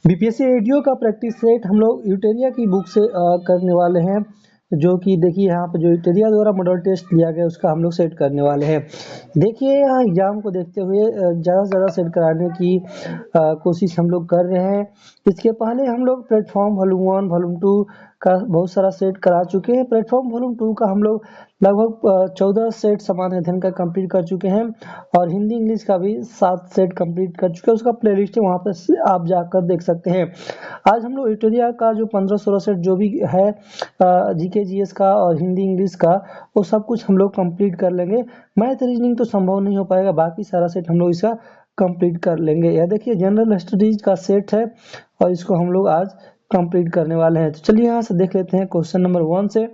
BPSC radio का practice set हम लोग यूटेरिया की बुक से करने वाले हैं, जो कि देखिए यहाँ पे जो यूटेरिया द्वारा मॉडल टेस्ट लिया गया उसका हम लोग सेट करने वाले हैं। देखिए यहाँ एग्जाम को देखते हुए ज़्यादा से ज़्यादा सेट कराने की कोशिश हम लोग कर रहे हैं। इसके पहले हम लोग प्लेटफॉर्म वॉल्यूम 1 वॉल्यूम 2 का बहुत सारा सेट करा चुके हैं। प्लेटफॉर्म वॉल्यूम 2 का हम लोग लगभग 14 सेट सामान्य अध्ययन का कंप्लीट कर चुके हैं और हिंदी इंग्लिश का भी 7 सेट कंप्लीट कर चुके हैं। उसका प्लेलिस्ट है, वहाँ पर आप जाकर देख सकते हैं। आज हम लोग यूटेरिया का जो 15-16 सेट जो भी है जीके जीएस का और हिंदी इंग्लिश का, वो सब कुछ हम लोग कंप्लीट कर लेंगे। मैथ रीजनिंग तो संभव नहीं हो पाएगा, बाकी सारा सेट हम लोग इसका कंप्लीट कर लेंगे। यह देखिए जनरल स्टडीज का सेट है और इसको हम लोग आज कंप्लीट करने वाले हैं। तो चलिए यहाँ से देख लेते हैं क्वेश्चन नंबर 1 से।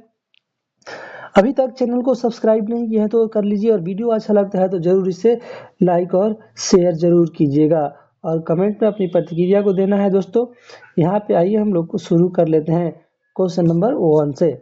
अभी तक चैनल को सब्सक्राइब नहीं किया है तो कर लीजिए, और वीडियो अच्छा लगता है तो जरूर इसे लाइक और शेयर जरूर कीजिएगा और कमेंट में अपनी प्रतिक्रिया को देना है दोस्तों। यहाँ पे आइए हम लोग को शुरू कर लेते हैं क्वेश्चन नंबर 1 से।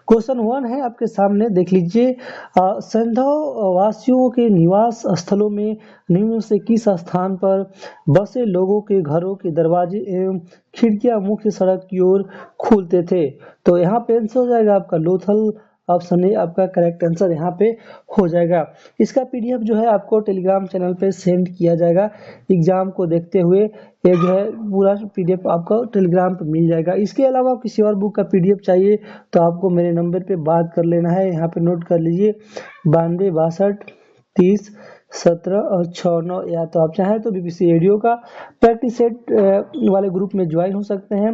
क्वेश्चन 1 है आपके सामने, देख लीजिए। संधव वासियों के निवास स्थलों में निम्न से किस स्थान पर बसे लोगों के घरों के दरवाजे एवं खिड़कियां मुख्य सड़क की ओर खुलते थे? तो यहाँ पे आंसर हो जाएगा आपका लोथल। ऑप्शन ए आपका करेक्ट आंसर यहाँ पे हो जाएगा। इसका पीडीएफ जो है आपको टेलीग्राम चैनल पे सेंड किया जाएगा। एग्जाम को देखते हुए ये जो है पूरा पीडीएफ आपको टेलीग्राम पे मिल जाएगा। इसके अलावा किसी और बुक का पीडीएफ चाहिए तो आपको मेरे नंबर पे बात कर लेना है। यहाँ पे नोट कर लीजिए 92 62 30 17 और 69, या तो आप चाहें तो बीपीएससी रेडियो का प्रैक्टिस सेट वाले ग्रुप में ज्वाइन हो सकते हैं।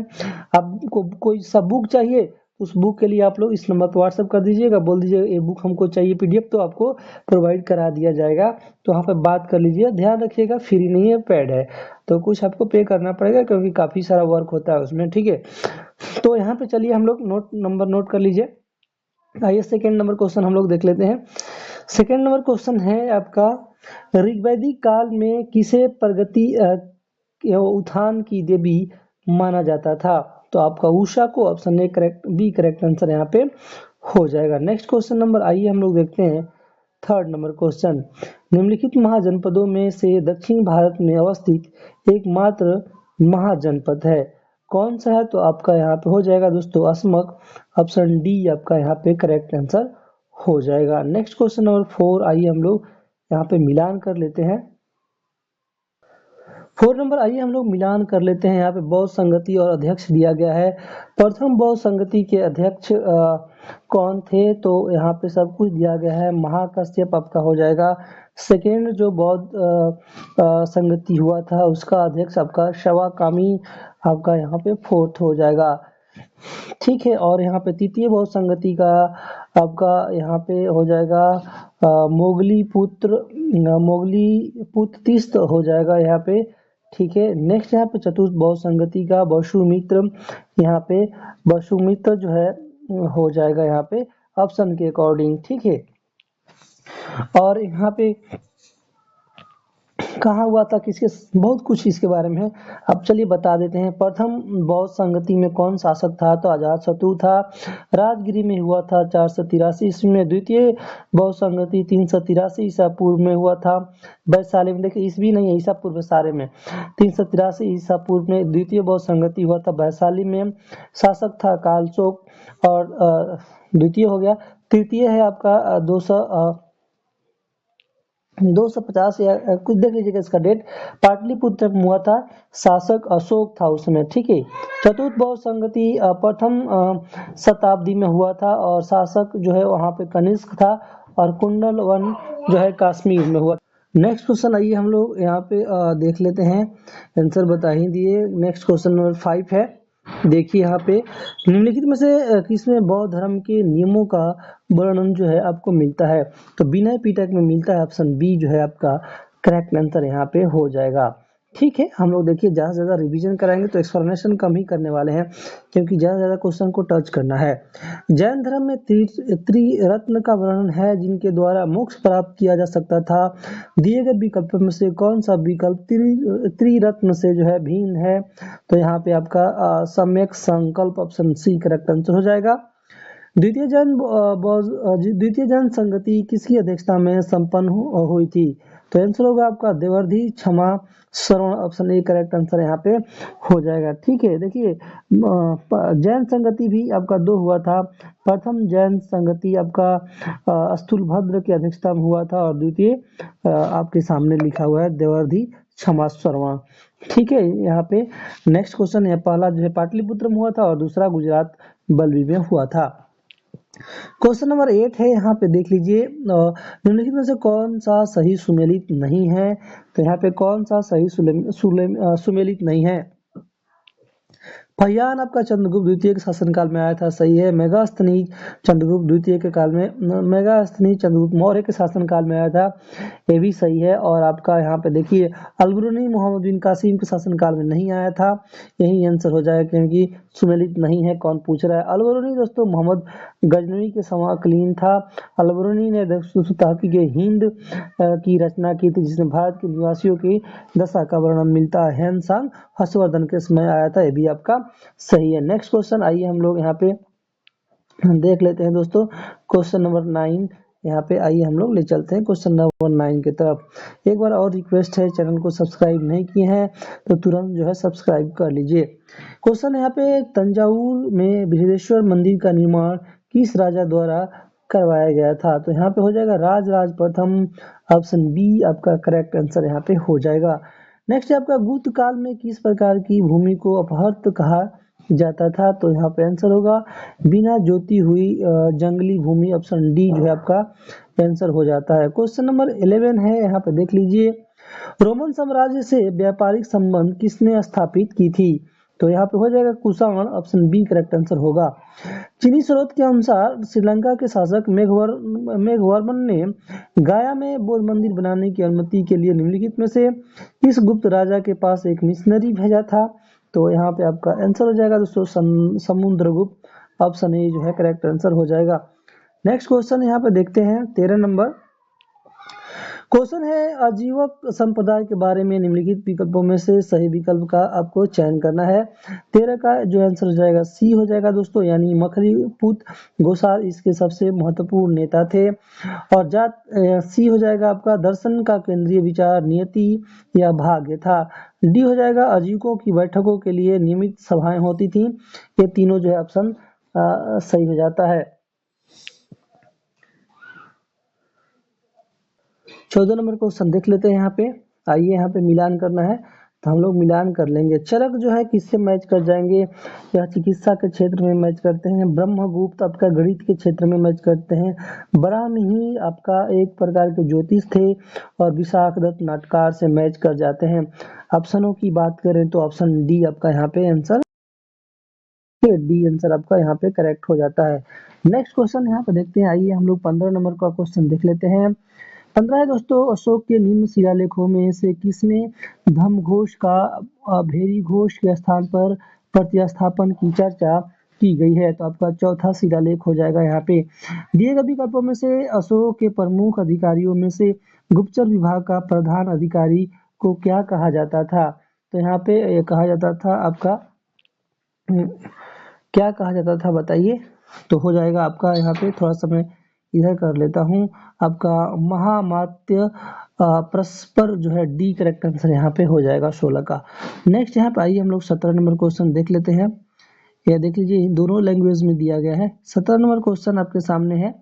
आपको कोई सब बुक चाहिए, उस बुक के लिए आप लोग इस नंबर पर व्हाट्सएप कर दीजिएगा, बोल दीजिएगा ये बुक हमको चाहिए पीडीएफ, तो आपको प्रोवाइड करा दिया जाएगा। तो वहाँ पे बात कर लीजिए। ध्यान रखिएगा फ्री नहीं है, पेड है, तो कुछ आपको पे करना पड़ेगा क्योंकि काफ़ी सारा वर्क होता है उसमें, ठीक है। तो यहाँ पे चलिए हम लोग नंबर नोट कर लीजिए। आइए सेकेंड नंबर क्वेश्चन हम लोग देख लेते हैं। सेकेंड नंबर क्वेश्चन है आपका, ऋग्वैदिक काल में किसे प्रगति उत्थान की देवी माना जाता था? तो आपका उषा को option A correct, B correct answer यहाँ पे हो जाएगा। नेक्स्ट क्वेश्चन नंबर आइए हम लोग देखते हैं। थर्ड नंबर क्वेश्चन, निम्नलिखित महाजनपदों में से दक्षिण भारत में अवस्थित एकमात्र महाजनपद है, कौन सा है? तो आपका यहाँ पे हो जाएगा दोस्तों असमक। ऑप्शन डी आपका यहाँ पे करेक्ट आंसर हो जाएगा। नेक्स्ट क्वेश्चन नंबर 4 आइए हम लोग यहाँ पे मिलान कर लेते हैं। 4 नंबर आइए हम लोग मिलान कर लेते हैं। यहाँ पे बौद्ध संगति और अध्यक्ष दिया गया है। प्रथम बौद्ध संगति के अध्यक्ष कौन थे? तो यहाँ पे सब कुछ दिया गया है। महाकश्यप आपका हो जाएगा। सेकेंड जो बौद्ध संगति हुआ था उसका अध्यक्ष आपका शवाकामी आपका यहाँ पे 4th हो जाएगा, ठीक है। और यहाँ पे तृतीय बौद्ध संगति का आपका यहाँ पे हो जाएगा मोगली पुत्र तीस्त हो जाएगा यहाँ पे, ठीक है। नेक्स्ट यहाँ पे चतुर्थ बौद्ध संगति का वसुमित्र, यहाँ पे वसुमित्र जो है हो जाएगा यहाँ पे ऑप्शन के अकॉर्डिंग, ठीक है। और यहाँ पे कहाँ हुआ था, किसके, बहुत कुछ इसके बारे में है। अब चलिए बता देते हैं। प्रथम बौद्ध संगति में कौन शासक था? तो अजातशत्रु था। राजगिरी में हुआ था 483 ईस्वी में। द्वितीय बौद्ध संगति 383 ईसा पूर्व में हुआ था वैशाली में। देखिए ईस्वी नहीं है, ईसा पूर्व सारे में। 383 ईसा पूर्व में द्वितीय बौद्ध संगति हुआ था वैशाली में। शासक था कालशोक। और द्वितीय हो गया। तृतीय है आपका 250 या कुछ देख लीजिएगा इसका डेट। पाटलिपुत्र में हुआ था, शासक अशोक था उस समय, ठीक है। चतुर्थ बौद्ध संगति प्रथम शताब्दी में हुआ था और शासक जो है वहाँ पे कनिष्क था। और कुंडल वन जो है कश्मीर में हुआ। नेक्स्ट क्वेश्चन आइए हम लोग यहाँ पे देख लेते हैं। आंसर बता ही दिए। नेक्स्ट क्वेश्चन नंबर 5 है। देखिए यहाँ पे निम्नलिखित में से किसमें बौद्ध धर्म के नियमों का वर्णन जो है आपको मिलता है? तो विनय पिटक में मिलता है। ऑप्शन बी जो है आपका करेक्ट आंसर यहाँ पे हो जाएगा, ठीक है। हम लोग देखिए ज़्यादा से ज़्यादा रिवीजन कराएंगे तो एक्सप्लेनेशन कम ही करने वाले हैं क्योंकि ज़्यादा से ज़्यादा क्वेश्चन को टच करना है। जैन धर्म में त्रिरत्न का वर्णन है जिनके द्वारा मोक्ष प्राप्त किया जा सकता था। दिए गए विकल्प में से कौन सा विकल्प त्रिरत्न से जो है भिन्न है? तो यहाँ पे आपका सम्यक संकल्प ऑप्शन सी करेक्ट आंसर हो जाएगा। द्वितीय जैन संगति किसकी अध्यक्षता में संपन्न हुई थी? तो आंसर होगा आपका देवर्धि क्षमा श्रवण, ऑप्शन ए करेक्ट आंसर यहाँ पे हो जाएगा। ठीक है, देखिए जैन संगति भी आपका 2 हुआ था। प्रथम जैन संगति आपका स्थूलभद्र की अध्यक्षता में हुआ था और द्वितीय आपके सामने लिखा हुआ है देवर्धि क्षमा श्रवण। ठीक है, यहाँ पे नेक्स्ट क्वेश्चन है, पहला जो है पाटलिपुत्र में हुआ था और दूसरा गुजरात बल्लभी में हुआ था। क्वेश्चन नंबर 8 है, यहाँ पे देख लीजिए निम्नलिखित में से कौन सा सही सुमेलित नहीं है। तो यहाँ पे कौन सा सही सुमेलित नहीं है। फहियान आपका चंद्रगुप्त द्वितीय के शासनकाल में आया था, सही है। मेगास्थनी चंद्रगुप्त द्वितीय के काल में, मेगास्थनी चंद्रगुप्त मौर्य के शासनकाल में आया था, ये भी सही है। और आपका यहाँ पे देखिए अलबरूनी मोहम्मद बिन कासिम के शासनकाल में नहीं आया था, यही आंसर हो जाएगा क्योंकि सुमेलित नहीं है। कौन पूछ रहा है? अलबरूनी दोस्तों मोहम्मद गजनवी के समकालीन था। अलबरूनी ने तहकीक हिंद की रचना की थी, जिसमें भारत के निवासियों की दशा का वर्णन मिलता है। ह्वेनसांग हर्षवर्धन के समय आया था, ये भी आपका सही है। नेक्स्ट क्वेश्चन आइए हम लोग यहाँ पे देख लेते हैं दोस्तों, क्वेश्चन नंबर 9 यहाँ पे आइए हम लोग ले चलते हैं क्वेश्चन नंबर 9 की तरफ। एक बार और रिक्वेस्ट है, चैनल को सब्सक्राइब नहीं किए हैं तो तुरंत जो है सब्सक्राइब कर लीजिए। क्वेश्चन यहाँ पे तंजावुर में बृहदेश्वर मंदिर का निर्माण किस राजा द्वारा करवाया गया था। तो यहाँ पे हो जाएगा राज प्रथम, ऑप्शन बी आपका करेक्ट आंसर यहाँ पे हो जाएगा। नेक्स्ट है आपका गुप्त काल में किस प्रकार की भूमि को अपहर्त कहा जाता था। तो यहाँ पे आंसर होगा बिना जोती हुई जंगली भूमि, ऑप्शन डी जो है आपका आंसर हो जाता है। क्वेश्चन नंबर 11 है, यहाँ पे देख लीजिए रोमन साम्राज्य से व्यापारिक संबंध किसने स्थापित की थी। तो यहाँ पे हो जाएगा Kushan, option B correct answer होगा। चीनी स्रोत के अनुसार श्रीलंका के शासक मेघवर्मन ने गाया में बौद्ध मंदिर बनाने की अनुमति के लिए निम्नलिखित में से किस गुप्त राजा के पास एक मिशनरी भेजा था। तो यहाँ पे आपका आंसर हो जाएगा दोस्तों समुद्रगुप्त, ऑप्शन ए जो है करेक्ट आंसर हो जाएगा। नेक्स्ट क्वेश्चन यहाँ पे देखते हैं 13 नंबर क्वेश्चन है, आजीवक संप्रदाय के बारे में निम्नलिखित विकल्पों में से सही विकल्प का आपको चयन करना है। 13 का जो आंसर हो जाएगा सी हो जाएगा दोस्तों, यानी मखरीपुत गोसाल इसके सबसे महत्वपूर्ण नेता थे। और जात सी हो जाएगा आपका दर्शन का केंद्रीय विचार नियति या भाग्य था। डी हो जाएगा आजीवकों की बैठकों के लिए नियमित सभाएं होती थी। ये तीनों जो है ऑप्शन सही हो जाता है। 14 नंबर क्वेश्चन देख लेते हैं। यहाँ पे आइए, यहाँ पे मिलान करना है तो हम लोग मिलान कर लेंगे। चरक जो है किससे मैच कर जाएंगे, या चिकित्सा के क्षेत्र में मैच करते हैं। ब्रह्मगुप्त आपका गणित के क्षेत्र में मैच करते हैं। ब्राह्मणी आपका एक प्रकार के ज्योतिष थे। और विशाखदत्त नाटकार से मैच कर जाते हैं। ऑप्शनों की बात करें तो ऑप्शन डी आपका यहाँ पे आंसर, डी आंसर आपका यहाँ पे करेक्ट हो जाता है। नेक्स्ट क्वेश्चन यहाँ पे देखते हैं। आइए हम लोग 15 नंबर का क्वेश्चन देख लेते हैं। 15 है दोस्तों, अशोक के निम्न शिलालेखों में से किसमें धम्मघोष का भेरी घोष के स्थान पर प्रतिस्थापन की चर्चा की गई है। तो आपका चौथा शिलालेख हो जाएगा। यहाँ पे दिए गए विकल्पों में से अशोक के प्रमुख अधिकारियों में से गुप्तचर विभाग का प्रधान अधिकारी को क्या कहा जाता था। तो यहाँ पे कहा जाता था आपका, क्या कहा जाता था बताइए। तो हो जाएगा आपका, यहाँ पे थोड़ा सा मैं इधर कर लेता हूँ, आपका महामात्य परस्पर जो है डी करेक्ट आंसर यहाँ पे हो जाएगा 16 का। नेक्स्ट यहाँ पे आइए हम लोग 17 नंबर क्वेश्चन देख लेते हैं। यह देख लीजिए दोनों लैंग्वेज में दिया गया है। 17 नंबर क्वेश्चन आपके सामने है,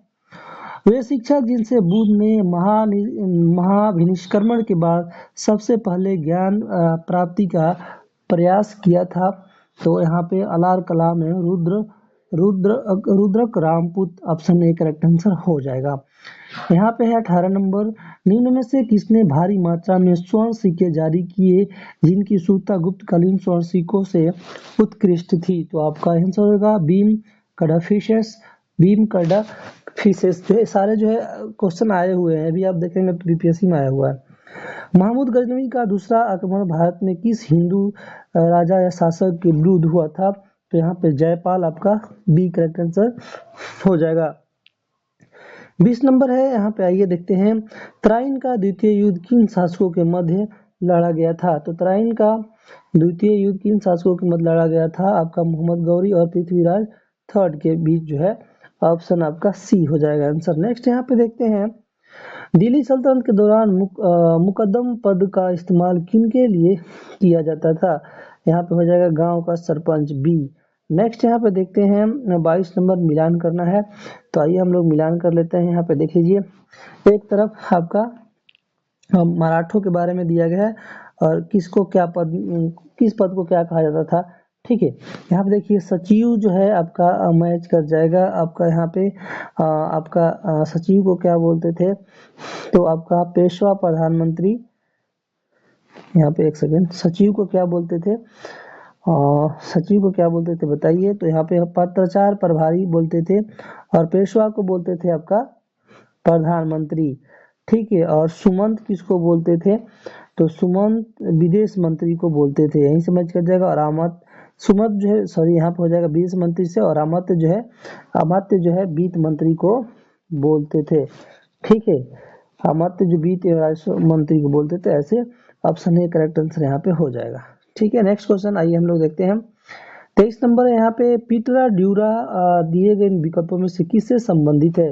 वे शिक्षक जिनसे बुद्ध ने महाभिनिष्क्रमण के बाद सबसे पहले ज्ञान प्राप्ति का प्रयास किया था। तो यहाँ पे अलार कलाम है Rudraka Ramaputta, option A correct answer हो जाएगा। यहाँ पे है 18 नंबर, निम्न में से किसने भारी मात्रा में स्वर्ण सिक्के जारी किए जिनकी शुद्धता गुप्तकालीन स्वर्ण सिक्कों से उत्कृष्ट थी। तो आपका आंसर होगा बीम कडाफिशेस, बीम कडाफिशेस। सारे जो है क्वेश्चन आए हुए हैं, अभी आप देखेंगे तो बीपीएससी में आया हुआ है। महमूद गजनवी का दूसरा आक्रमण भारत में किस हिंदू राजा या शासक के विरुद्ध हुआ था। तो यहाँ पे जयपाल आपका बी करेक्ट आंसर हो जाएगा। 20 नंबर है, यहाँ पे आइए देखते हैं, तराइन का द्वितीय युद्ध किन शासकों के मध्य लड़ा गया था। तो तराइन का द्वितीय युद्ध किन शासकों के मध्य लड़ा गया था। आपका मोहम्मद गौरी और पृथ्वीराज थर्ड के बीच जो है, ऑप्शन आपका सी हो जाएगा आंसर। नेक्स्ट यहाँ पे देखते हैं दिल्ली सल्तनत के दौरान मुकद्दम पद का इस्तेमाल किनके लिए किया जाता था? यहाँ पे हो जाएगा गांव का सरपंच, बी। नेक्स्ट यहाँ पे देखते हैं 22 नंबर मिलान करना है, तो आइए हम लोग मिलान कर लेते हैं। यहाँ पे देख लीजिए, एक तरफ आपका मराठों के बारे में दिया गया है और किस पद को क्या कहा जाता था। ठीक है, यहाँ पे देखिए सचिव जो है आपका मैच कर जाएगा। आपका यहाँ पे आपका सचिव को क्या बोलते थे? तो आपका पेशवा प्रधानमंत्री। यहाँ पे एक सेकेंड, सचिव को क्या बोलते थे? सचिव को क्या बोलते थे बताइए? तो यहाँ पे पत्राचार प्रभारी बोलते थे और पेशवा को बोलते थे आपका प्रधानमंत्री। ठीक है, और सुमंत किसको बोलते थे? तो सुमंत विदेश मंत्री को बोलते थे। यहीं से मैच कर जाएगा। और सुमंत जो है, सॉरी, यहाँ पे हो जाएगा विदेश मंत्री से, और अमात्य जो है वित्त मंत्री को बोलते थे। ठीक है, अमात्य जो वित्त राजस्व मंत्री को बोलते थे। ऐसे ऑप्शन ए करेक्ट आंसर यहाँ पे हो जाएगा। ठीक है, नेक्स्ट क्वेश्चन आइए हम लोग देखते हैं। 23 नंबर है यहाँ पे, पीटरा ड्यूरा दिए गए विकल्पों में से किससे संबंधित है?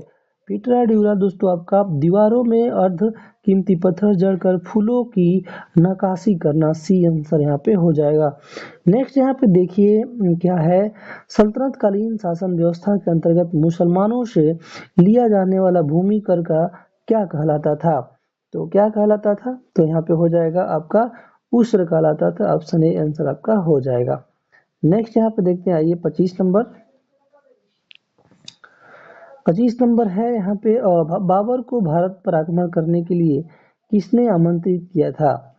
पीटरा ड्यूरा दोस्तों आपका दीवारों में अर्ध कीमती पत्थर जड़कर फूलों की नक्काशी करना, सी आंसर यहाँ पे हो जाएगा। नेक्स्ट यहाँ पे देखिए क्या है, सल्तनत कालीन शासन व्यवस्था के अंतर्गत मुसलमानों से लिया जाने वाला भूमि कर का क्या कहलाता था? तो क्या कहलाता था? तो यहाँ पे हो जाएगा आपका उस्र कहलाता था। ऑप्शन ए आंसर आपका हो जाएगा। नेक्स्ट यहाँ पे देखते हैं, आइए 25 नंबर है यहाँ पे, बाबर को भारत पर आक्रमण करने के लिए किसने आमंत्रित किया था?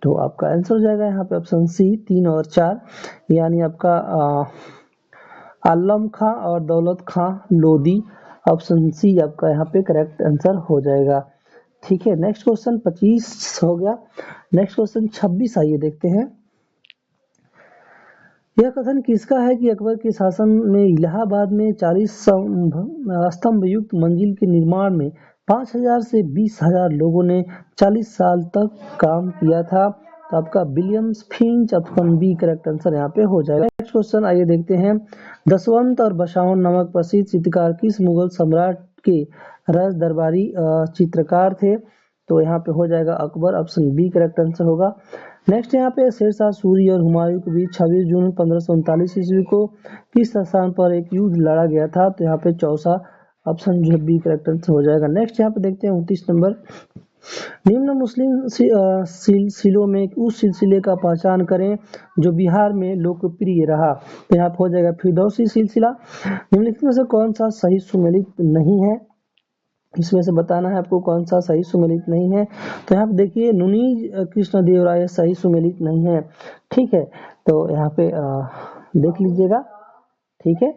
तो आपका आंसर हो जाएगा यहाँ पे ऑप्शन सी 3 और 4, यानी आपका आलम खां और दौलत खां लोदी। ऑप्शन सी आपका यहाँ पे करेक्ट आंसर हो जाएगा। ठीक है, नेक्स्ट क्वेश्चन 25 हो गया। नेक्स्ट क्वेश्चन 26 आइए देखते हैं। यह कथन किसका है कि अकबर के शासन में इलाहाबाद में 40 स्तंभ युक्त मंजिल के निर्माण में 5,000 से 20,000 लोगों ने 40 साल तक काम किया था? तो आपका Williams Finch, option B correct answer यहाँ पे हो जाएगा। नेक्स्ट क्वेश्चन आइए देखते हैं। दसवंत और बसावन नामक प्रसिद्ध चित्रकार किस मुगल सम्राट के राज दरबारी चित्रकार थे? तो यहाँ पे हो जाएगा Akbar, option B correct answer होगा। नेक्स्ट यहाँ पे शेरशाह सूरी और हुमायूं के बीच 26 जून 1539 ईस्वी को किस स्थान पर एक युद्ध लड़ा गया था? तो यहाँ पे चौसा, ऑप्शन जो है बी करेक्ट आंसर हो जाएगा। नेक्स्ट यहाँ पे देखते हैं 29 नंबर, निम्न मुस्लिम सिलसिलों में उस सिलसिले का पहचान करें जो बिहार में लोकप्रिय रहा। तो यहाँ पे हो जाएगा फिरदौसी सिलसिला। निम्नलिखित में से कौन सा सही सुमेलित नहीं है? इसमें से बताना है आपको कौन सा सही सुमेलित नहीं है। तो यहाँ पे देखिए नुनी कृष्णदेवराय सही सुमेलित नहीं है। ठीक है, तो यहाँ पे देख लीजिएगा। ठीक है,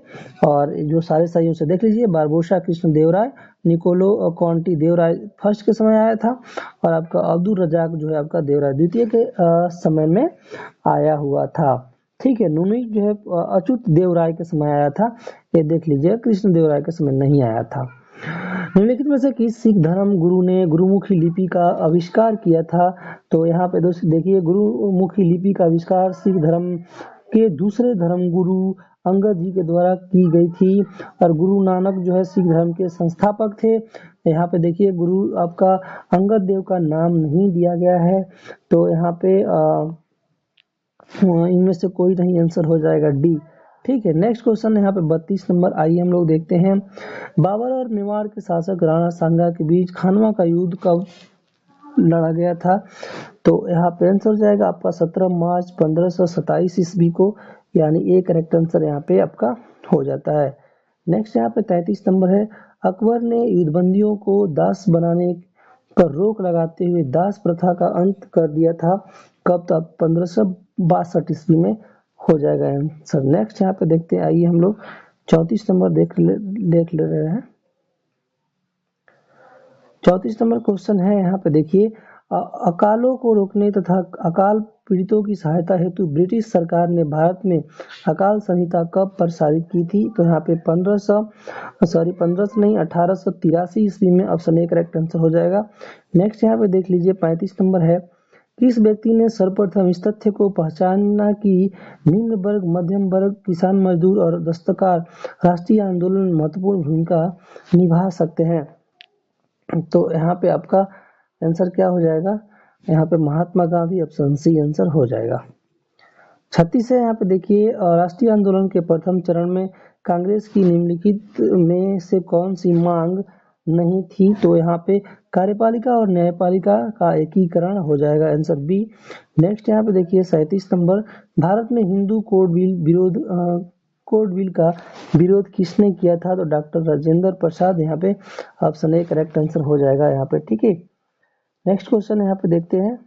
और जो सारे सही उसे देख लीजिए। Barbosa Krishnadevaraya, Niccolo Conti Devaraya first के समय आया था, और आपका अब्दुल रजाक जो है आपका देवराय द्वितीय के समय में आया हुआ था। ठीक है, नुनी जो है अच्युत देवराय के समय आया था। ये देख लीजिए, कृष्णदेवराय के समय नहीं आया था। निम्नलिखित में से किस सिख धर्म गुरु ने गुरुमुखी लिपि का आविष्कार किया था? तो यहाँ पे दोस्तों देखिए, गुरुमुखी लिपि का आविष्कार सिख धर्म के दूसरे धर्म गुरु अंगद जी के द्वारा की गई थी, और गुरु नानक जो है सिख धर्म के संस्थापक थे। यहाँ पे देखिए गुरु आपका अंगद देव का नाम नहीं दिया गया है, तो यहाँ पे इनमें से कोई नहीं, आंसर हो जाएगा डी। ठीक है, नेक्स्ट क्वेश्चन यहाँ पे 32 नंबर, आइए हम लोग देखते हैं। बाबर और मेवाड़ के शासक राणा सांगा के बीच खानवा का युद्ध कब लड़ा गया था? तो यहाँ पे आंसर हो जाएगा आपका 17 मार्च 1527 ईस्वी को, यानी ए करेक्ट आंसर यहाँ पे आपका हो जाता है। नेक्स्ट यहाँ पे 33 नंबर है, अकबर ने युद्धबंदियों को दास बनाने पर रोक लगाते हुए दास प्रथा का अंत कर दिया था कब? तक 1562 ईस्वी में हो जाएगा आंसर। नेक्स्ट यहाँ पे देखते हैं, आइए हम लोग 34 नंबर देख ले रहे हैं। 34 नंबर क्वेश्चन है यहाँ पे देखिए, अकालों को रोकने तथा अकाल पीड़ितों की सहायता हेतु ब्रिटिश सरकार ने भारत में अकाल संहिता कब प्रसारित की थी? तो यहाँ पे 1883 ईस्वी में, ऑप्शन ए करेक्ट आंसर हो जाएगा। नेक्स्ट यहाँ पे देख लीजिए 35 नंबर है, किस व्यक्ति ने सर्वप्रथम इस तथ्य को पहचाना कि निम्न वर्ग, मध्यम वर्ग, किसान, मजदूर और दस्तकार राष्ट्रीय आंदोलन में महत्वपूर्ण भूमिका निभा सकते हैं? तो यहाँ पे आपका आंसर क्या हो जाएगा, यहाँ पे Mahatma Gandhi, option C answer हो जाएगा। 36 है यहाँ पे देखिए, राष्ट्रीय आंदोलन के प्रथम चरण में कांग्रेस की निम्नलिखित में से कौन सी मांग नहीं थी, तो यहाँ पे कार्यपालिका और न्यायपालिका का एकीकरण हो जाएगा, आंसर बी। नेक्स्ट यहाँ पे देखिए 37 नंबर, भारत में हिंदू कोड बिल का विरोध किसने किया था, तो डॉक्टर राजेंद्र प्रसाद, यहाँ पे ऑप्शन ए करेक्ट आंसर हो जाएगा यहाँ पे, ठीक है। नेक्स्ट क्वेश्चन यहाँ पे देखते हैं,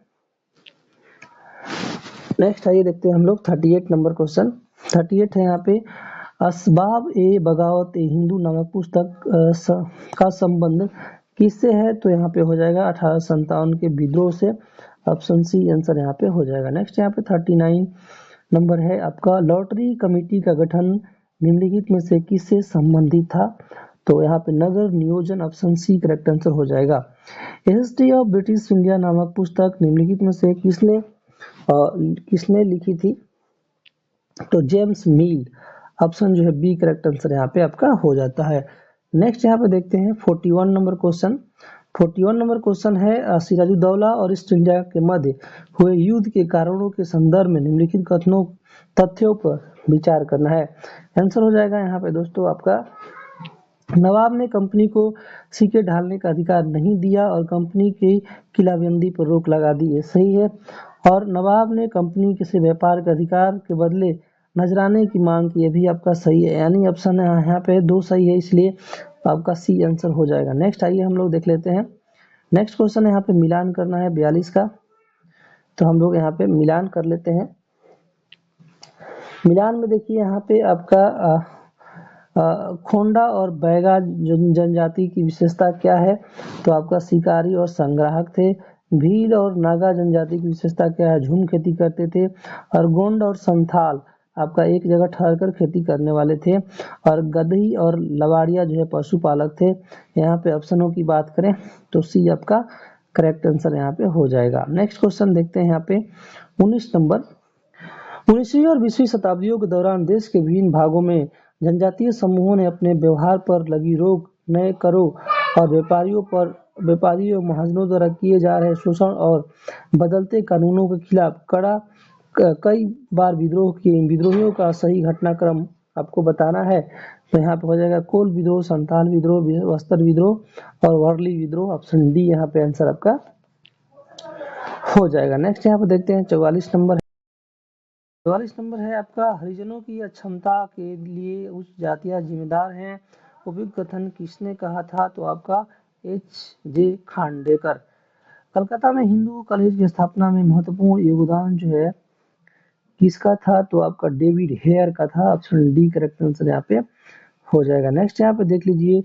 नेक्स्ट आइए देखते हैं हम लोग 38 नंबर क्वेश्चन। 38 है यहाँ पे, असबाब ए बगावत ए हिंदू नामक पुस्तक का संबंध किससे है, तो यहाँ पे हो जाएगा 1857 के विद्रोह से, ऑप्शन सी आंसर यहाँ पे हो जाएगा। नेक्स्ट यहाँ पे 39 नंबर है आपका, लॉटरी कमेटी का गठन निम्नलिखित में से किससे संबंधित था, तो यहाँ पे नगर नियोजन, ऑप्शन सी करेक्ट आंसर हो जाएगा। हिस्ट्री ऑफ ब्रिटिश इंडिया नामक पुस्तक निम्नलिखित में से किसने लिखी थी, तो जेम्स मिल, ऑप्शन जो है बी करेक्ट आंसर यहाँ पे आपका हो जाता है। नेक्स्ट यहाँ पे देखते हैं 41 नंबर क्वेश्चन। 41 नंबर क्वेश्चन है, सिराजुद्दौला और ईस्ट इंडिया के मध्य हुए युद्ध के कारणों के संदर्भ में निम्नलिखित कथनों तथ्यों पर विचार करना है, आंसर हो जाएगा यहाँ पे दोस्तों आपका, नवाब ने कंपनी को सिक्के ढालने का अधिकार नहीं दिया और कंपनी की किलाबंदी पर रोक लगा दी, ये सही है। और नवाब ने कंपनी के से व्यापार के अधिकार के बदले नजराने की मांग की, ये भी आपका सही है, यानी ऑप्शन यहाँ पे दो सही है, इसलिए आपका सी आंसर हो जाएगा। नेक्स्ट आइए हम लोग देख लेते हैं, नेक्स्ट क्वेश्चन यहाँ पे मिलान करना है 42 का, तो हम लोग यहाँ पे मिलान कर लेते हैं। मिलान में देखिए यहाँ पे आपका खोंडा और बैगा जनजाति की विशेषता क्या है, तो आपका शिकारी और संग्राहक थे। भील और नागा जनजाति की विशेषता क्या है, झूम खेती करते थे। और गोंड और संथाल आपका एक जगह ठहरकर खेती करने वाले थे। और गदही और लवाड़िया जो है पशुपालक थे। यहाँ पे ऑप्शनों की बात करें तो सी आपका करेक्ट आंसर यहाँ पे हो जाएगा। नेक्स्ट क्वेश्चन देखते हैं यहाँ पे 19 नंबर, 19वीं और 20वीं शताब्दियों के दौरान देश के विभिन्न भागों में जनजातीय समूहों ने अपने व्यवहार पर लगी रोक, नए करों और व्यापारियों महाजनों द्वारा किए जा रहे शोषण और बदलते कानूनों के खिलाफ कई बार विद्रोहियों का सही घटनाक्रम आपको बताना है। तो यहाँ पे हो जाएगा कोल विद्रोह, संथाल विद्रोह, बस्तर विद्रोह और वर्ली विद्रोह, ऑप्शन डी यहाँ पे आंसर आपका हो जाएगा। नेक्स्ट यहाँ पे देखते हैं 44 नंबर, 44 नंबर है आपका, हरिजनों की अक्षमता के लिए उच्च जातियां जिम्मेदार हैं, उपयुक्त कथन किसने कहा था, तो आपका H.J. खांडेकर। कलकत्ता में हिंदू कॉलेज की स्थापना में महत्वपूर्ण योगदान जो है किसका था, तो आपका डेविड हेयर का था, ऑप्शन डी करेक्ट आंसर यहाँ पे हो जाएगा। नेक्स्ट यहाँ पे देख लीजिए,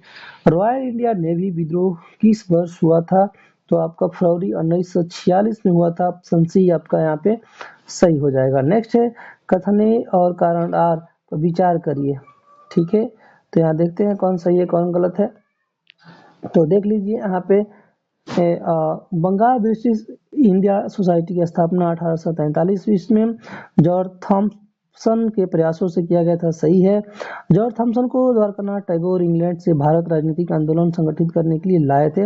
रॉयल इंडिया नेवी विद्रोह किस वर्ष हुआ था, तो आपका फरवरी 1946 में हुआ था, ऑप्शन सी आपका यहाँ पे सही हो जाएगा। नेक्स्ट है कथने और कारण आर पर विचार करिए, ठीक है। तो यहाँ देखते हैं कौन सही है कौन गलत है। तो देख लीजिए यहाँ पे बंगाल ब्रिटिश इंडिया सोसाइटी की स्थापना 1843 ईस्वी में जॉर्ज थॉम्सन के प्रयासों से किया गया था, सही है। जॉर्ज थॉम्सन को द्वारकानाथ टैगोर इंग्लैंड से भारत राजनीतिक आंदोलन संगठित करने के लिए लाए थे,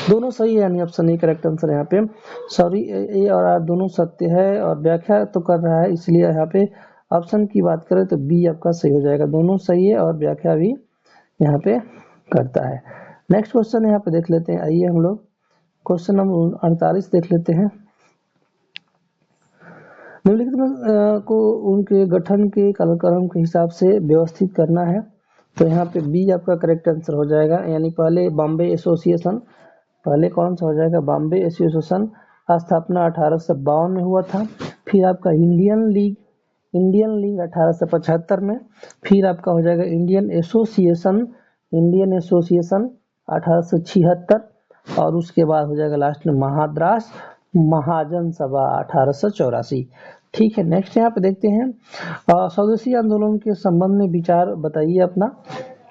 दोनों सही है, यानी ऑप्शन ए करेक्ट आंसर यहाँ पे। सॉरी, ए और आर दोनों सत्य है और व्याख्या तो कर रहा है, इसलिए यहाँ पे ऑप्शन की बात करें तो बी आपका सही हो जाएगा, दोनों सही है और व्याख्या भी यहाँ पे करता है। नेक्स्ट क्वेश्चन यहाँ पे देख लेते हैं, आइए हम लोग क्वेश्चन नंबर 48 देख लेते हैं। निम्नलिखित में को उनके गठन के कालक्रम के हिसाब से व्यवस्थित करना है, तो यहाँ पे बी आपका करेक्ट आंसर हो जाएगा, यानी पहले बॉम्बे एसोसिएशन, पहले कौन सा हो जाएगा, बॉम्बे एसोसिएशन स्थापना 1852 में हुआ था। फिर आपका इंडियन लीग 1875 में, फिर आपका हो जाएगा इंडियन एसोसिएशन 1876 और उसके बाद हो जाएगा लास्ट में मद्रास महाजन सभा 1884, ठीक है। नेक्स्ट यहाँ पे देखते हैं स्वदेशी आंदोलन के संबंध में विचार बताइए अपना,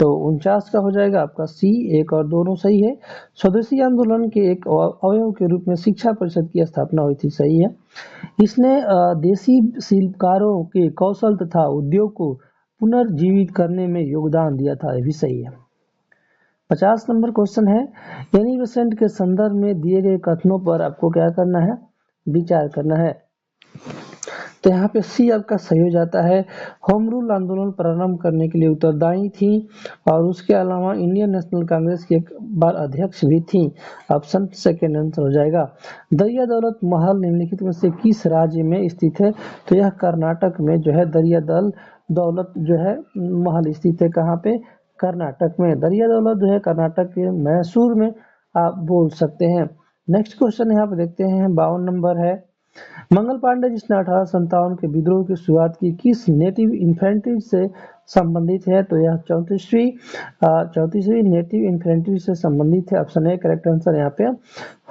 तो 49 का हो जाएगा आपका सी, एक और दोनों सही है। स्वदेशी आंदोलन के एक अवयव के रूप में शिक्षा परिषद की स्थापना हुई थी, सही है। इसने देसी शिल्पकारों के कौशल तथा उद्योग को पुनर्जीवित करने में योगदान दिया था, ये भी सही है। 50 नंबर क्वेश्चन है, एनी बेसेंट के संदर्भ में दिए गए कथनों पर आपको क्या करना है, विचार करना है। तो यहाँ पे सी आपका सही हो जाता है। होम रूल आंदोलन प्रारंभ करने के लिए उत्तरदायी थी और उसके अलावा इंडियन नेशनल कांग्रेस की एक बार अध्यक्ष भी थी। ऑप्शन सेकेंड आंसर हो जाएगा। दरिया दौलत महल निम्नलिखित में से किस राज्य में स्थित है, तो यह कर्नाटक में जो है दरिया दौलत जो है महल स्थित है। कहाँ पे, कर्नाटक में। दरिया दौलत जो है कर्नाटक के मैसूर में आप बोल सकते हैं। नेक्स्ट क्वेश्चन यहाँ पे देखते हैं, 52 नंबर है। मंगल पांडे जिसने 1857 के विद्रोह की शुरुआत की, किस नेटिव इन्फेंट्री से संबंधित है, तो यह 34वीं नेटिव इन्फेंट्री से संबंधित है। ऑप्शन ए करेक्ट आंसर यहाँ पे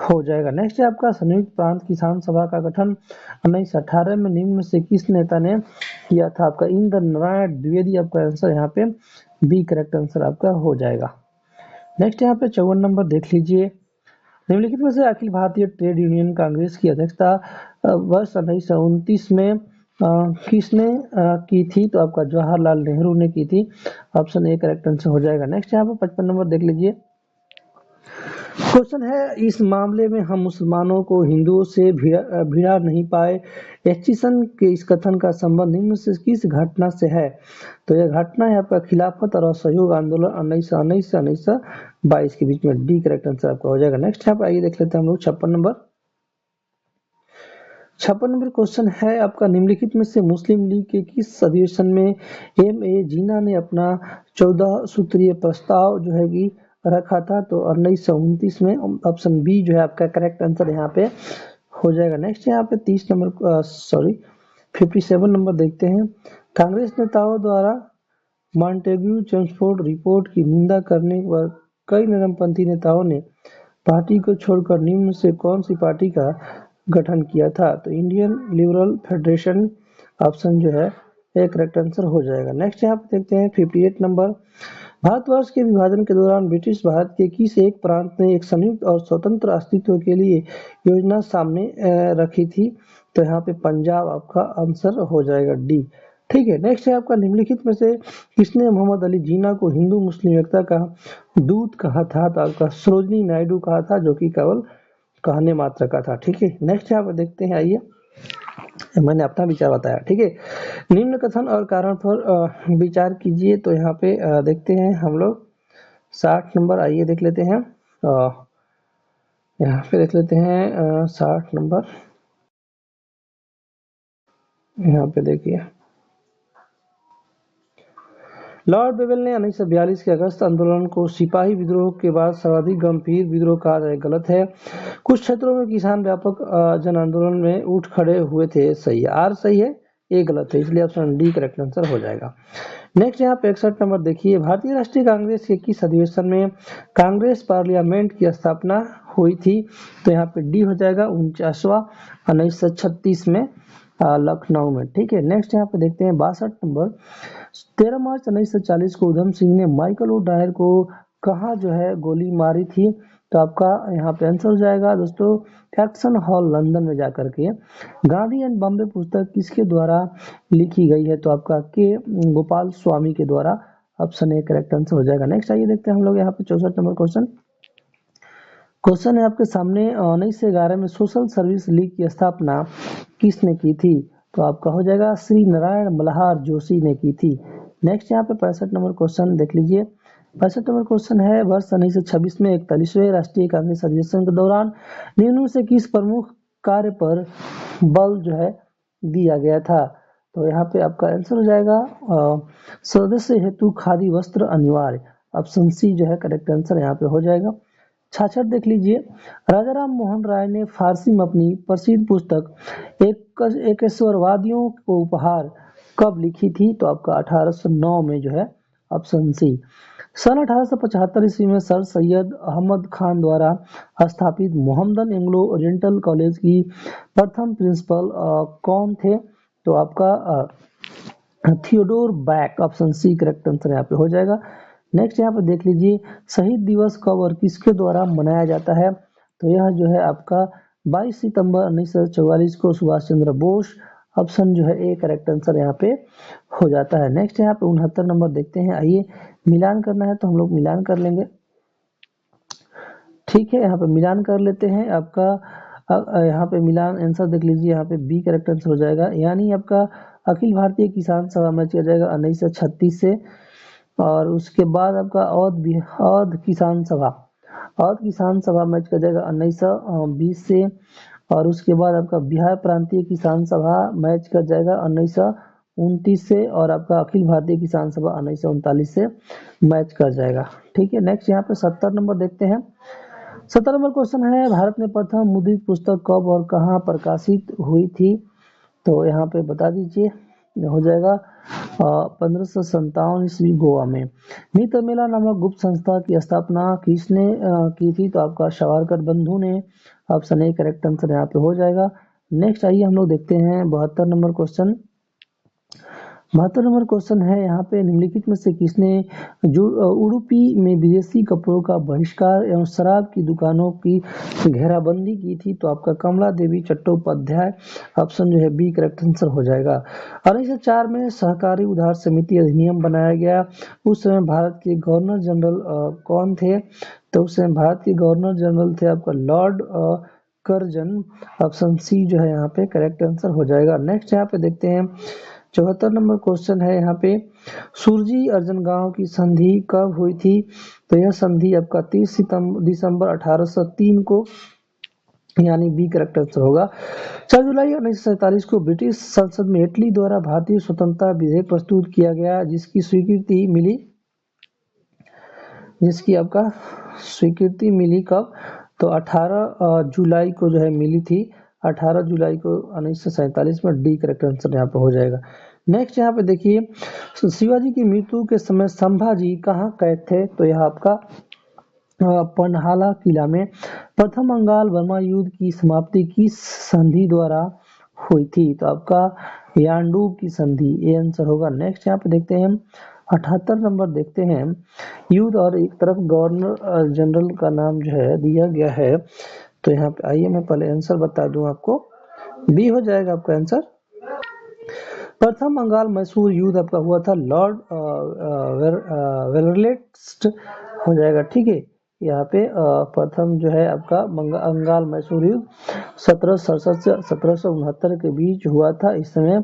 हो जाएगा। नेक्स्ट है आपका, संयुक्त प्रांत किसान सभा का गठन 1918 में निम्न में से किस नेता ने किया था, आपका इंद्र नारायण द्विवेदी। आपका आंसर यहाँ पे बी करेक्ट आंसर आपका हो जाएगा। नेक्स्ट यहाँ पे 54 नंबर देख लीजिए, निम्नलिखित में से अखिल भारतीय ट्रेड यूनियन कांग्रेस की अध्यक्षता वर्ष 1929 में किसने की थी, तो आपका जवाहरलाल नेहरू ने की थी। ऑप्शन ए करेक्ट आंसर हो जाएगा। नेक्स्ट यहाँ पे 55 नंबर देख लीजिए, क्वेश्चन है, इस मामले में हम मुसलमानों को हिंदुओं से भिड़ा नहीं पाए, एचिसन के इस कथन का संबंध निम्न से किस घटना से है, तो यह घटना है आपका खिलाफत और असहयोग आंदोलन 1919 से 1922 के बीच में। डी करेक्ट आंसर आपका हो जाएगा। नेक्स्ट यहाँ पे आइए देख लेते हैं हम लोग 56 नंबर क्वेश्चन है आपका, निम्नलिखित में से मुस्लिम लीग के किस अधिवेशन में एम ए जिन्ना ने अपना 14 सूत्रीय प्रस्ताव जो है कि रखा था, तो 1929 में। ऑप्शन बी जो है आपका करेक्ट आंसर यहाँ पे हो जाएगा। नेक्स्ट यहाँ पे 57 नंबर देखते हैं, कांग्रेस नेताओं द्वारा मॉन्टेग्यू चेम्सफोर्ड रिपोर्ट की निंदा करने पर कई नरमपंथी नेताओं ने पार्टी को छोड़कर निम्न से कौन सी पार्टी का गठन किया था, तो इंडियन लिबरल फेडरेशन। ऑप्शन जो है एक करेक्ट आंसर हो जाएगा। नेक्स्ट यहाँ पे देखते हैं 58 नंबर, भारतवर्ष के विभाजन के दौरान ब्रिटिश भारत के किस एक प्रांत ने एक संयुक्त और स्वतंत्र अस्तित्व के लिए योजना सामने रखी थी, तो यहाँ पे पंजाब आपका आंसर हो जाएगा डी। ठीक है। नेक्स्ट है आपका, निम्नलिखित में से किसने मोहम्मद अली जिन्ना को हिंदू मुस्लिम एकता का दूत कहा था, तो आपका सरोजनी नायडू कहा था, जो कि केवल कहने मात्र का था। ठीक है। नेक्स्ट यहाँ पर देखते हैं, आइए मैंने अपना विचार बताया। ठीक है, निम्न कथन और कारण पर विचार कीजिए। तो यहाँ पे देखते हैं हम लोग 60 नंबर, आइए देख लेते हैं। यहाँ पे देख लेते हैं 60 नंबर, यहाँ पे देखिए, लॉर्ड बेवेल ने 1942 के अगस्त आंदोलन को सिपाही विद्रोह के बाद सर्वाधिक गंभीर विद्रोह कहा जाए, गलत है। कुछ क्षेत्रों में किसान व्यापक जन आंदोलन में उठ खड़े हुए थे, सही है। आर सही है, ए गलत है, इसलिए ऑप्शन डी करेक्ट आंसर हो जाएगा। नेक्स्ट यहाँ पे 61 नंबर देखिए, भारतीय राष्ट्रीय कांग्रेस के किस अधिवेशन में कांग्रेस पार्लियामेंट की स्थापना हुई थी, तो यहाँ पे डी हो जाएगा 49वां 1936 में लखनऊ में। ठीक है। नेक्स्ट यहाँ पे देखते हैं 62 नंबर, 13 मार्च 1940 को उधम सिंह ने माइकल ओ डायर को कहाँ जो है गोली मारी थी, तो आपका यहाँ पे आंसर हो जाएगा दोस्तों एक्शन हॉल लंदन में जाकर के। गांधी एंड बॉम्बे पुस्तक किसके द्वारा लिखी गई है, तो आपका के गोपाल स्वामी के द्वारा। ऑप्शन ए करेक्ट आंसर हो जाएगा। नेक्स्ट आइए देखते हैं हम लोग यहाँ पे 64 नंबर क्वेश्चन है आपके सामने, 1911 में सोशल सर्विस लीग की स्थापना किसने की थी, तो आपका हो जाएगा श्री नारायण मल्हार जोशी ने की थी। नेक्स्ट यहाँ पे 65 नंबर क्वेश्चन देख लीजिए, 65 नंबर क्वेश्चन है, वर्ष 1926 में 41वें राष्ट्रीय कांग्रेस अधिवेशन के दौरान निम्न से किस प्रमुख कार्य पर बल जो है दिया गया था, तो यहाँ पे आपका आंसर हो जाएगा सदस्य हेतु खादी वस्त्र अनिवार्य। ऑप्शन सी जो है करेक्ट आंसर यहाँ पे हो जाएगा। 66 देख लीजिए, राजा राम मोहन राय ने फारसी में अपनी प्रसिद्ध पुस्तक एकेश्वरवादियों को उपहार कब लिखी थी, तो आपका 1809 में जो है। Option C. सन 1875 ईस्वी में सर सैयद अहमद खान द्वारा स्थापित मोहम्मदन एंग्लो ओरिएंटल कॉलेज की प्रथम प्रिंसिपल कौन थे, तो आपका Theodore Beck. Option C correct answer यहाँ पे हो जाएगा। नेक्स्ट यहाँ पे देख लीजिए, शहीद दिवस कब और किसके द्वारा मनाया जाता है, तो यह जो है आपका 22 सितंबर 1944 को सुभाष चंद्र बोस। ऑप्शन जो है ए करेक्ट आंसर यहाँ पे हो जाता है। नेक्स्ट यहाँ पे 69 नंबर देखते हैं, आइए मिलान करना है तो हम लोग मिलान कर लेंगे। ठीक है, यहाँ पे मिलान कर लेते हैं आपका। यहाँ पे मिलान आंसर देख लीजिए, यहाँ पे बी करेक्ट आंसर हो जाएगा। यानी आपका अखिल भारतीय किसान सभा मैच किया जाएगा 1936 से। और उसके बाद आपका औध किसान सभा, औध किसान सभा मैच किया जाएगा 1920 से। और उसके बाद आपका बिहार प्रांतीय किसान सभा मैच कर जाएगा 1929 से। और आपका अखिल भारतीय किसान सभा 1939 से मैच कर जाएगा। ठीक है, नेक्स्ट यहाँ पे 70 नंबर देखते हैं। 70 नंबर क्वेश्चन है, भारत में प्रथम मुद्रित पुस्तक कब और कहाँ प्रकाशित हुई थी? तो यहाँ पे बता दीजिए, हो जाएगा 1557 ईस्वी गोवा में। मित्र मेला नामक गुप्त संस्था की स्थापना किसने की थी? तो आपका सावरकर बंधु ने। ऑप्शन ए करेक्ट आंसर यहाँ पे हो जाएगा। नेक्स्ट आइए हम लोग देखते हैं 72 नंबर क्वेश्चन। 72 नंबर क्वेश्चन है, यहाँ पे निम्नलिखित में से किसने उडुपी में विदेशी कपड़ों का बहिष्कार एवं शराब की दुकानों की घेराबंदी की थी? तो आपका कमला देवी चट्टोपाध्याय। ऑप्शन जो है बी करेक्ट आंसर हो जाएगा। 1904 में सहकारी उधार समिति अधिनियम बनाया गया। उस समय भारत के गवर्नर जनरल कौन थे? तो उस समय भारत के गवर्नर जनरल थे आपका लॉर्ड कर्जन। ऑप्शन सी जो है यहाँ पे करेक्ट आंसर हो जाएगा। नेक्स्ट यहाँ पे देखते हैं 74 नंबर क्वेश्चन है, यहाँ पे सुरजी अर्जन गांव की संधि कब हुई थी? तो यह संधि आपका 30 दिसंबर 1803 को, यानी बी करेक्ट आंसर होगा। 4 जुलाई 1947 को ब्रिटिश संसद में इटली द्वारा भारतीय स्वतंत्रता विधेयक प्रस्तुत किया गया, जिसकी आपका स्वीकृति मिली कब? तो 18 जुलाई को जो है मिली थी, 18 जुलाई को 1947 में। डी करेक्ट आंसर यहाँ पे हो जाएगा। नेक्स्ट यहाँ पे देखिए, शिवाजी की मृत्यु के समय संभाजी कहाँ कैद थे? तो यह आपका पन्हाला किला में। प्रथम बंगाल बर्मा युद्ध की समाप्ति किस संधि द्वारा हुई थी? तो आपका यान्डूब की संधि, ये आंसर होगा। नेक्स्ट यहाँ पे देखते हैं 78 नंबर देखते हैं, युद्ध और एक तरफ गवर्नर जनरल का नाम जो है दिया गया है। तो यहाँ पे आइए मैं पहले आंसर बता दूं आपको, बी हो जाएगा आपका आंसर। प्रथम बंगाल मैसूर युद्ध आपका हुआ था लॉर्ड वेरलेस्ट हो जाएगा। ठीक है, यहाँ पे प्रथम जो है आपका बंगाल मैसूर युद्ध 1767 से 1769 के बीच हुआ था। इस समय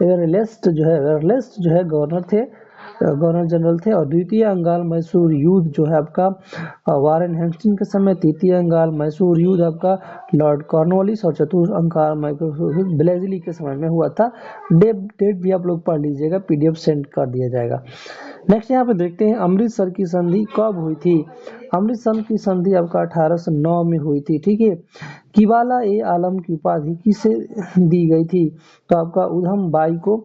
वेरलेस्ट जो है गवर्नर जनरल थे। और द्वितीय बंगाल मैसूर युद्ध जो है आपका वारेन हेस्टिंग के समय, तृतीय बंगाल मैसूर युद्ध आपका लॉर्ड कॉर्नवालिस और चतुर्थ बंगाल मैसूर युद्ध ब्लेजली के समय में हुआ था। डेट भी आप लोग पढ़ लीजिएगा, पीडीएफ सेंड कर दिया जाएगा। नेक्स्ट यहाँ पे देखते हैं अमृतसर की संधि कब हुई थी? अमृतसर की संधि आपका 1809 में हुई थी। ठीक है, किबाला ए आलम की उपाधि किसे दी गई थी? तो आपका उधम बाई को।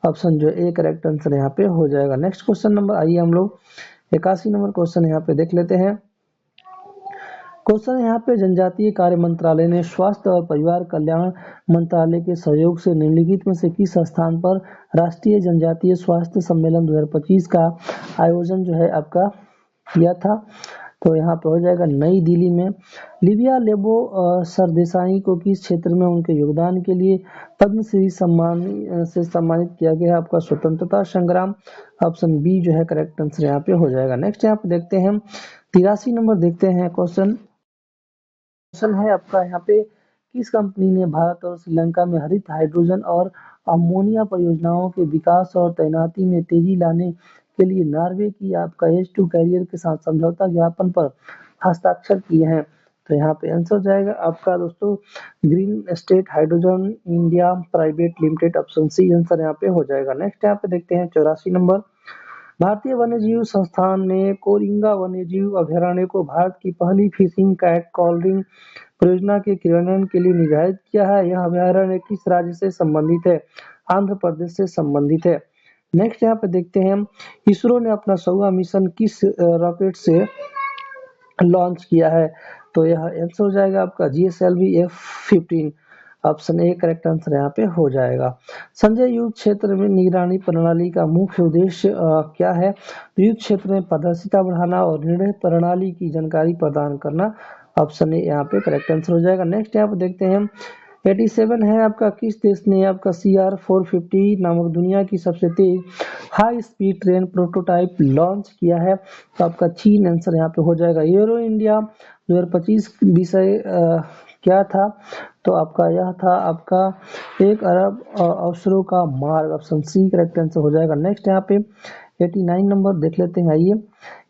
ऑप्शन जो ए करेक्ट आंसर यहाँ पे हो जाएगा। नेक्स्ट क्वेश्चन नंबर आइए हम लोग 81 नंबर क्वेश्चन यहाँ पे देख लेते हैं। क्वेश्चन यहाँ पे जनजातीय कार्य मंत्रालय ने स्वास्थ्य और परिवार कल्याण मंत्रालय के सहयोग से निम्नलिखित में से किस स्थान पर राष्ट्रीय जनजातीय स्वास्थ्य सम्मेलन 2025 का आयोजन जो है आपका किया था? तो यहाँ पे हो जाएगा नई दिल्ली में। लिबिया लेबो सरदेसाई को किस क्षेत्र में उनके योगदान के लिए पद्मश्री सम्मान से सम्मानित किया गया है? आपका स्वतंत्रता संग्राम। ऑप्शन बी जो है करेक्ट आंसर यहाँ पे हो जाएगा। नेक्स्ट यहाँ पे देखते हैं 83 नंबर देखते हैं क्वेश्चन है आपका, यहाँ पे किस कंपनी ने भारत और श्रीलंका में हरित हाइड्रोजन और अमोनिया परियोजनाओं के विकास और तैनाती में तेजी लाने के लिए नॉर्वे की आपका H2 कैरियर के साथ समझौता ज्ञापन पर हस्ताक्षर किए हैं? तो यहाँ पे आंसर जाएगा आपका दोस्तों Greenstat hydrogen India private limited. Option C answer यहाँ पे हो जाएगा। नेक्स्ट यहाँ पे देखते हैं 84 नंबर। भारतीय वन्यजीव संस्थान ने कोरिंगा वन्यजीव अभयारण्य को भारत की पहली फिशिंग कैट कॉलरिंग परियोजना के क्रियान्वयन के लिए निर्धारित किया है। यह अभयारण्य किस राज्य से संबंधित है? आंध्र प्रदेश से संबंधित है। नेक्स्ट यहाँ पे देखते हैं इसरो ने अपना 100वां मिशन किस रॉकेट से लॉन्च किया है? तो यह आंसर हो जाएगा आपका GSLV F-15। Option A correct answer यहाँ पे हो जाएगा। संजय युद्ध क्षेत्र में निगरानी प्रणाली का मुख्य उद्देश्य क्या है? युद्ध क्षेत्र में पारदर्शिता बढ़ाना और निर्णय प्रणाली की जानकारी प्रदान करना। ऑप्शन ए यहाँ पे करेक्ट आंसर हो जाएगा। नेक्स्ट यहाँ पे देखते हैं 87 है आपका, किस देश ने आपका CR450 नामक दुनिया की सबसे तेज high speed train prototype launch किया है? तो आपका चीन आंसर यहाँ पे हो जाएगा। एरो इंडिया 2025 विषय क्या था? तो आपका यह था आपका 1 अरब अवसरों का मार्ग, ऑप्शन सी करेक्ट आंसर हो जाएगा। नेक्स्ट यहाँ पे 89 नंबर देख लेते हैं। आइए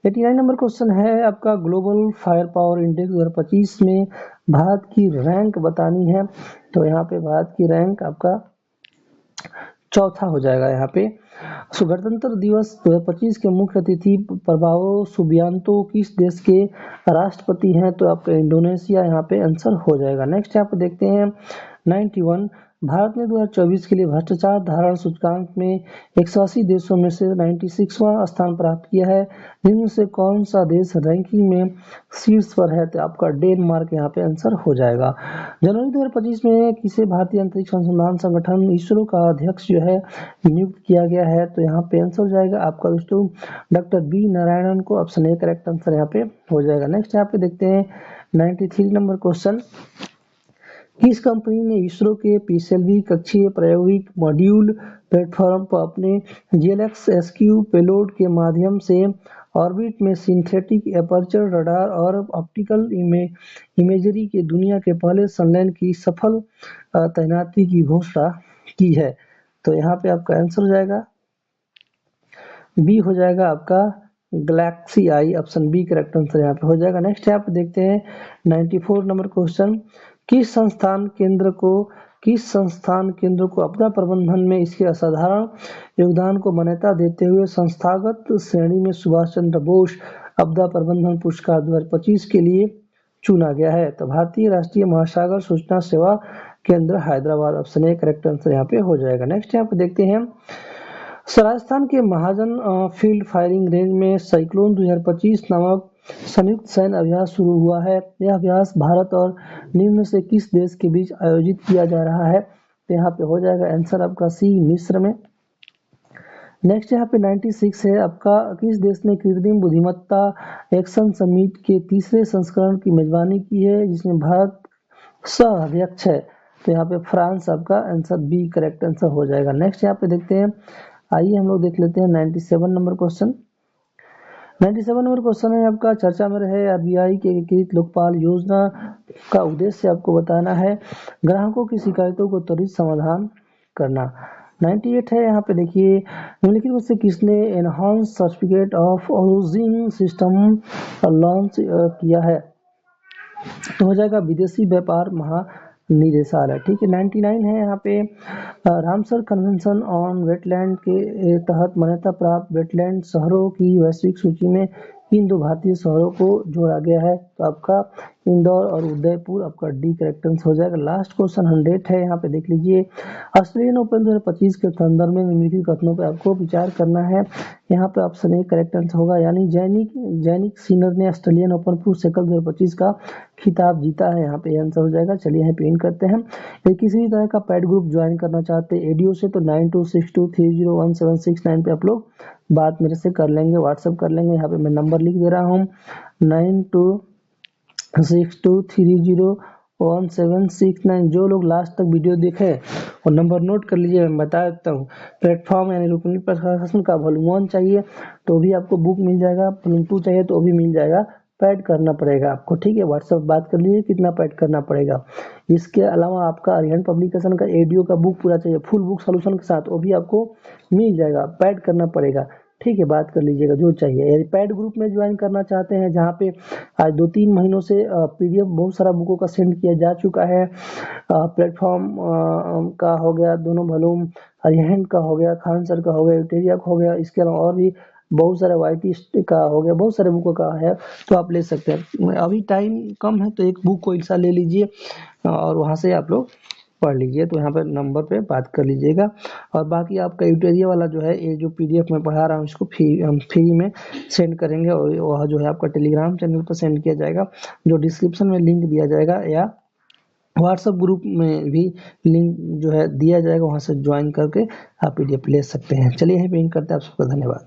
89 नंबर क्वेश्चन है आपका, ग्लोबल फायर पावर इंडेक्स 2025 में भारत की रैंक बतानी है। तो यहाँ पे भारत की रैंक आपका चौथा हो जाएगा। यहाँ पे गणतंत्र दिवस 2025 के मुख्य अतिथि प्रभावो सुबियांतो किस देश के राष्ट्रपति हैं? तो आपका इंडोनेशिया यहाँ पे आंसर हो जाएगा। नेक्स्ट यहाँ पे देखते हैं 91, भारत ने 2024 के लिए भ्रष्टाचार धारण सूचकांक में 180 देशों में से 96वां स्थान प्राप्त किया है। इनमें से कौन सा देश रैंकिंग में शीर्ष पर है? तो आपका डेनमार्क यहाँ पे आंसर हो जाएगा। जनवरी 2025 में किसे भारतीय अंतरिक्ष अनुसंधान संगठन इसरो का अध्यक्ष जो है नियुक्त किया गया है? तो यहाँ पे आंसर हो जाएगा आपका दोस्तों डॉक्टर बी नारायणन को, ऑप्शन ए करेक्ट आंसर यहाँ पे हो जाएगा। नेक्स्ट यहाँ पे देखते हैं 93 नंबर क्वेश्चन, किस कंपनी ने इसरो के पीएसएलवी कक्षीय प्रायोगिक मॉड्यूल प्लेटफॉर्म पर अपने GLX-SQ पेलोड के माध्यम से ऑर्बिट में सिंथेटिक एपर्चर रडार और ऑप्टिकल इमेजरी के दुनिया के पहले संलयन की सफल तैनाती की घोषणा की है? तो यहाँ पे आपका आंसर हो जाएगा बी हो जाएगा आपका गैलेक्सी आई, ऑप्शन बी करेक्ट आंसर यहाँ पे हो जाएगा। नेक्स्ट यहाँ पे देखते हैं 94 नंबर क्वेश्चन, किस संस्थान केंद्र को आपदा प्रबंधन में इसके असाधारण योगदान को मान्यता देते हुए संस्थागत श्रेणी में सुभाष चंद्र बोस आपदा प्रबंधन पुरस्कार 2025 के लिए चुना गया है? तो भारतीय राष्ट्रीय महासागर सूचना सेवा केंद्र Hyderabad, option A correct answer यहाँ पे हो जाएगा। नेक्स्ट यहाँ पे देखते हैं राजस्थान के महाजन फील्ड फायरिंग रेंज में साइक्लोन 2025 नामक संयुक्त सैन्य अभ्यास शुरू हुआ है। यह अभ्यास भारत और निम्न से किस देश के बीच आयोजित किया जा रहा है? तो यहाँ पे हो जाएगा आंसर आपका सी, मिस्र में। नेक्स्ट यहाँ पे 96 है आपका, किस देश ने कृत्रिम बुद्धिमत्ता एक्शन समिट के तीसरे संस्करण की मेजबानी की है जिसमें भारत सह अध्यक्ष है? तो यहाँ पे फ्रांस, आपका आंसर बी करेक्ट आंसर हो जाएगा। नेक्स्ट यहाँ पे देखते हैं, आइए हम लोग देख लेते हैं 97 नंबर क्वेश्चन। 97 नंबर क्वेश्चन है आपका, चर्चा में रहे RBI के एकीकृत लोकपाल योजना का उद्देश्य आपको बताना है, ग्राहकों की शिकायतों को त्वरित समाधान करना। 98 है यहाँ पे देखिए, निम्नलिखित में से किसने enhance certificate of origin system launch किया है? तो हो जाएगा विदेशी व्यापार महानिदेशालय। ठीक है। 99 है यहाँ पे, रामसर कन्वेंशन ऑन वेटलैंड के तहत मान्यता प्राप्त वेटलैंड शहरों की वैश्विक सूची में इन 2 भारतीय शहरों को जोड़ा गया है? तो आपका इंदौर और उदयपुर, आपका डी करेक्ट आंसर हो जाएगा। लास्ट क्वेश्चन 100 है यहाँ पे देख लीजिए, ऑस्ट्रेलियन ओपन 2025 के संदर्भ में निम्नलिखित कथनों पर आपको विचार करना है। यहाँ पे ऑप्शन ए करेक्ट आंसर होगा, यानी जैनिक सिनर ने ऑस्ट्रेलियन ओपन पुरुष एकल 2025 का खिताब जीता है। यहाँ पे आंसर हो जाएगा। चलिए यहाँ पे इन करते हैं। यदि किसी भी तरह का पैड ग्रुप ज्वाइन करना चाहते हैं एडीओ से, तो 9262301769 पे आप लोग बात मेरे से कर लेंगे, व्हाट्सएप कर लेंगे। यहाँ पे मैं नंबर लिख दे रहा हूँ 9262301769। जो लोग लास्ट तक वीडियो देखे और नंबर नोट कर लीजिए, मैं बता देता हूँ। प्लेटफॉर्म यानी रुक्मिणी प्रशासन का वॉल्यूम 1 चाहिए तो भी आपको बुक मिल जाएगा, वॉल्यूम 2 चाहिए तो भी मिल जाएगा। पैड करना पड़ेगा आपको, ठीक है। व्हाट्सएप बात कर लीजिए कितना पैड करना पड़ेगा। इसके अलावा आपका अरिहंत पब्लिकेशन का एडीओ का बुक पूरा चाहिए, फुल बुक सॉल्यूशन के साथ, वो भी आपको मिल जाएगा। पैड करना पड़ेगा, ठीक है। बात कर लीजिएगा जो चाहिए। यदि पैड ग्रुप में ज्वाइन करना चाहते हैं जहाँ पे आज 2-3 महीनों से पीडीएफ बहुत सारा बुकों का सेंड किया जा चुका है, प्लेटफॉर्म का हो गया, दोनों वॉल्यूम, अरिहंत का हो गया, खान सर का हो गया, यूटेरिया का हो गया, इसके अलावा और भी बहुत सारे वाईटी का हो गया, बहुत सारे बुकों का है, तो आप ले सकते हैं। अभी टाइम कम है तो एक बुक को ऐसा ले लीजिए और वहाँ से आप लोग पढ़ लीजिए। तो यहाँ पे नंबर पे बात कर लीजिएगा। और बाकी आपका यूटेरिया वाला जो है, ये जो पीडीएफ मैं पढ़ा रहा हूँ इसको हम फ्री में सेंड करेंगे और वह जो है आपका टेलीग्राम चैनल पर सेंड किया जाएगा, जो डिस्क्रिप्शन में लिंक दिया जाएगा, या व्हाट्सएप ग्रुप में भी लिंक जो है दिया जाएगा, वहाँ से ज्वाइन करके आप पीडीएफ ले सकते हैं। चलिए यहीं पे एंड करते हैं। आप सबका धन्यवाद।